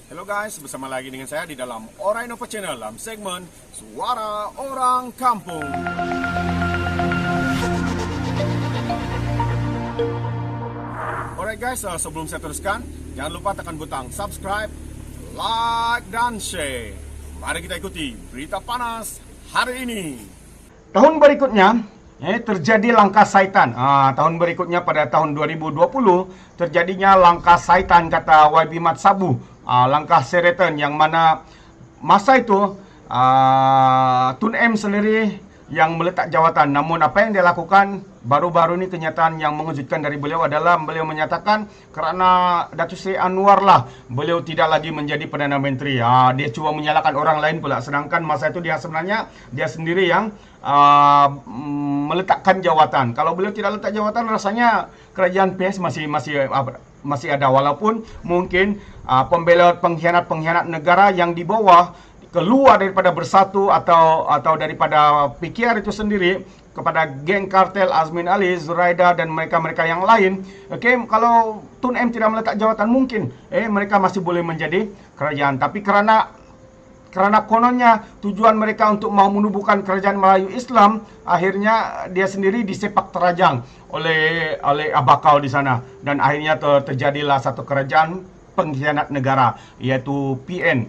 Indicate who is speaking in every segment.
Speaker 1: Hello guys, bersama lagi dengan saya di dalam Orainova Channel dalam segmen Suara Orang Kampung. Alright guys, sebelum saya teruskan, jangan lupa tekan butang subscribe, like dan share. Mari kita ikuti berita panas hari ini.
Speaker 2: Tahun berikutnya terjadi langkah syaitan. Tahun berikutnya pada tahun 2020 terjadinya langkah syaitan, kata YB Mat Sabu. Langkah Sheraton, yang mana masa itu Tun M sendiri yang meletak jawatan. Namun apa yang dia lakukan baru-baru ini, kenyataan yang mengejutkan dari beliau adalah beliau menyatakan kerana Datuk Seri Anwar lah beliau tidak lagi menjadi Perdana Menteri. Dia cuba menyalahkan orang lain pula, sedangkan masa itu dia sebenarnya dia sendiri yang meletakkan jawatan. Kalau beliau tidak letak jawatan, rasanya kerajaan PS masih ada, walaupun mungkin pembela pengkhianat negara yang di bawah keluar daripada Bersatu atau daripada PKR itu sendiri kepada geng kartel Azmin Ali, Zuraida dan mereka-mereka yang lain. Kalau Tun M tidak meletak jawatan, mungkin mereka masih boleh menjadi kerajaan. Tapi kerana kononnya tujuan mereka untuk mau menubuhkan kerajaan Melayu Islam, akhirnya dia sendiri disepak terajang oleh Abakau di sana, dan akhirnya terjadilah satu kerajaan pengkhianat negara, yaitu PN.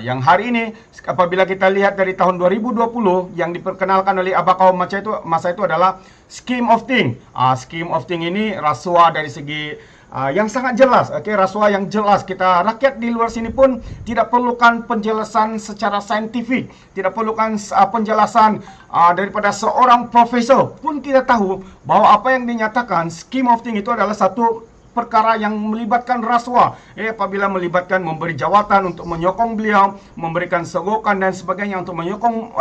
Speaker 2: Yang hari ini apabila kita lihat dari tahun 2020 yang diperkenalkan oleh Abakau masa itu adalah scheme of thing. Scheme of thing ini rasuah dari segi yang sangat jelas, rasuah yang jelas. Kita rakyat di luar sini pun tidak perlukan penjelasan secara saintifik, tidak perlukan penjelasan daripada seorang profesor pun kita tahu bahwa apa yang dinyatakan scheme of thing itu adalah satu perkara yang melibatkan rasuah. Apabila melibatkan memberi jawatan untuk menyokong beliau, memberikan sogokan dan sebagainya untuk menyokong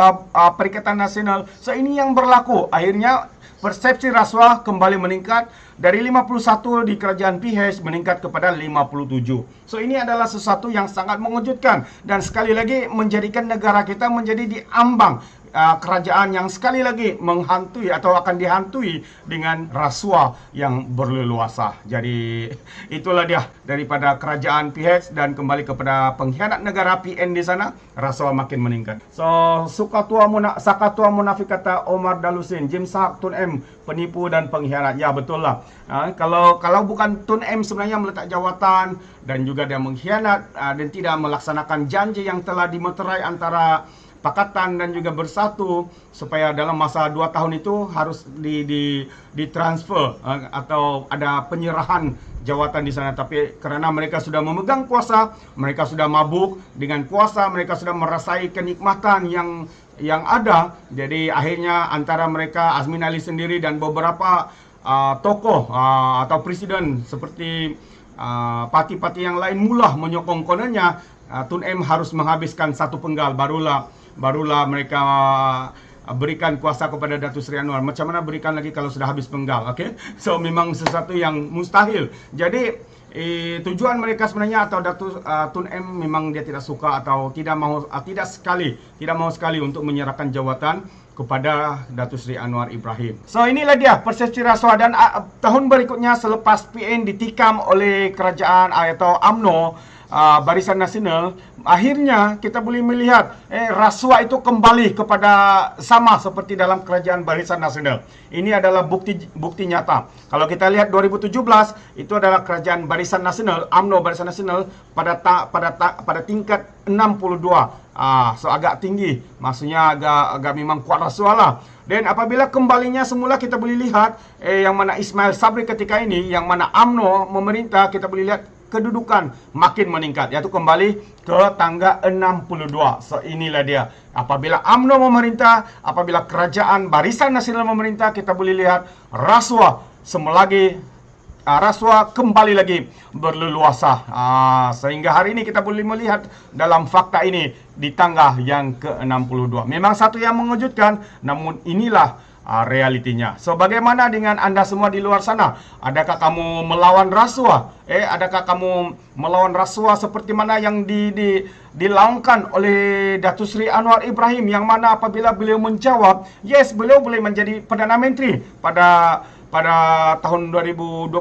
Speaker 2: Perikatan Nasional. So ini yang berlaku. Akhirnya persepsi rasuah kembali meningkat dari 51 di kerajaan PH meningkat kepada 57. So ini adalah sesuatu yang sangat mengejutkan dan sekali lagi menjadikan negara kita menjadi diambang kerajaan yang sekali lagi menghantui atau akan dihantui dengan rasuah yang berleluasa. Jadi itulah dia daripada kerajaan PH dan kembali kepada pengkhianat negara PN di sana, rasuah makin meningkat. So sakatua munafik, kata Omar Dalusin, Jim Sahak Tun M penipu dan pengkhianat. Ya betul lah. Kalau bukan Tun M sebenarnya meletak jawatan dan juga dia mengkhianat dan tidak melaksanakan janji yang telah dimeterai antara Pakatan dan juga Bersatu, supaya dalam masa 2 tahun itu harus ditransfer atau ada penyerahan jawatan di sana. Tapi kerana mereka sudah memegang kuasa, mereka sudah mabuk dengan kuasa, mereka sudah merasai kenikmatan yang ada. Jadi akhirnya antara mereka, Azmin Ali sendiri dan beberapa tokoh atau presiden seperti parti-parti yang lain mulah menyokong, kononnya Tun M harus menghabiskan satu penggal, barulah mereka berikan kuasa kepada Datuk Seri Anwar. Macam mana berikan lagi kalau sudah habis penggal? So memang sesuatu yang mustahil. Jadi tujuan mereka sebenarnya atau Tun M memang dia tidak suka atau tidak mau sekali untuk menyerahkan jawatan kepada Datuk Seri Anwar Ibrahim. So inilah dia persepsi rasuah. Dan tahun berikutnya selepas PN ditikam oleh kerajaan atau UMNO, Barisan Nasional, akhirnya kita boleh melihat rasuah itu kembali kepada sama seperti dalam kerajaan Barisan Nasional. Ini adalah bukti nyata. Kalau kita lihat 2017 itu adalah kerajaan Barisan Nasional, UMNO Barisan Nasional pada tingkat 62. So agak tinggi, maksudnya agak memang kuat rasuah lah. Dan apabila kembalinya semula kita boleh lihat yang mana Ismail Sabri ketika ini, yang mana UMNO memerintah, kita boleh lihat kedudukan makin meningkat, yaitu kembali ke tangga 62. So inilah dia. Apabila UMNO memerintah, apabila kerajaan Barisan Nasional memerintah, kita boleh lihat rasuah rasuah kembali lagi berleluasa. Sehingga hari ini kita boleh melihat dalam fakta ini di tangga yang ke-62. Memang satu yang mengejutkan, namun inilah realitinya. So bagaimana dengan anda semua di luar sana? Adakah kamu melawan rasuah? Adakah kamu melawan rasuah seperti mana yang dilaungkan oleh Datuk Seri Anwar Ibrahim, yang mana apabila beliau menjawab, yes, beliau boleh menjadi Perdana Menteri pada tahun 2021,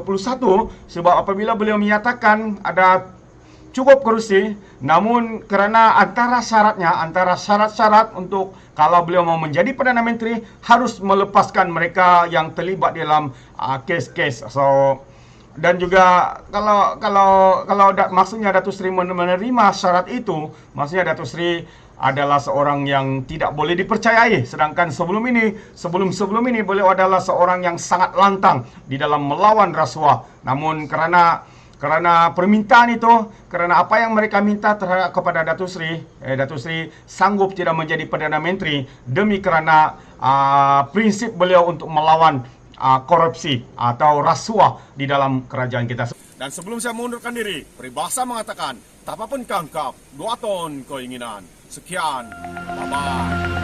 Speaker 2: sebab apabila beliau menyatakan ada cukup kerusi, namun karena antara syarat-syarat untuk kalau beliau mau menjadi Perdana Menteri harus melepaskan mereka yang terlibat dalam kes-kes. So dan juga maksudnya Datuk Seri menerima syarat itu, maksudnya Datuk Seri adalah seorang yang tidak boleh dipercayai. Sedangkan sebelum ini beliau adalah seorang yang sangat lantang di dalam melawan rasuah. Namun karena permintaan itu, karena apa yang mereka minta kepada Datuk Seri sanggup tidak menjadi Perdana Menteri demi karena prinsip beliau untuk melawan korupsi atau rasuah di dalam kerajaan kita.
Speaker 1: Dan sebelum saya mengundurkan diri, peribahasa mengatakan, tapapun kangkap, dua ton keinginan. Sekian, bye-bye.